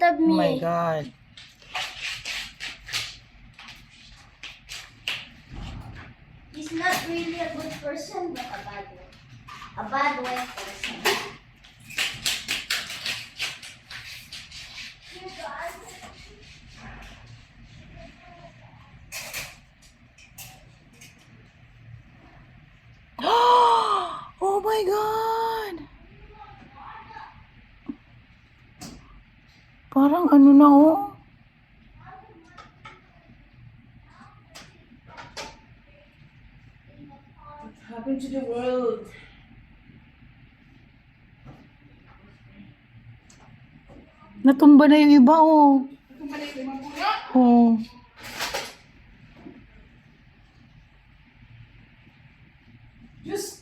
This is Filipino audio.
of Oh my me. God. He's not really a good person, but a bad one. A bad wife person. Oh my God. Parang ano na oh. What happened to the world? Natumba na yung iba oh. Itong maliit na mabuya. Oh. Diyos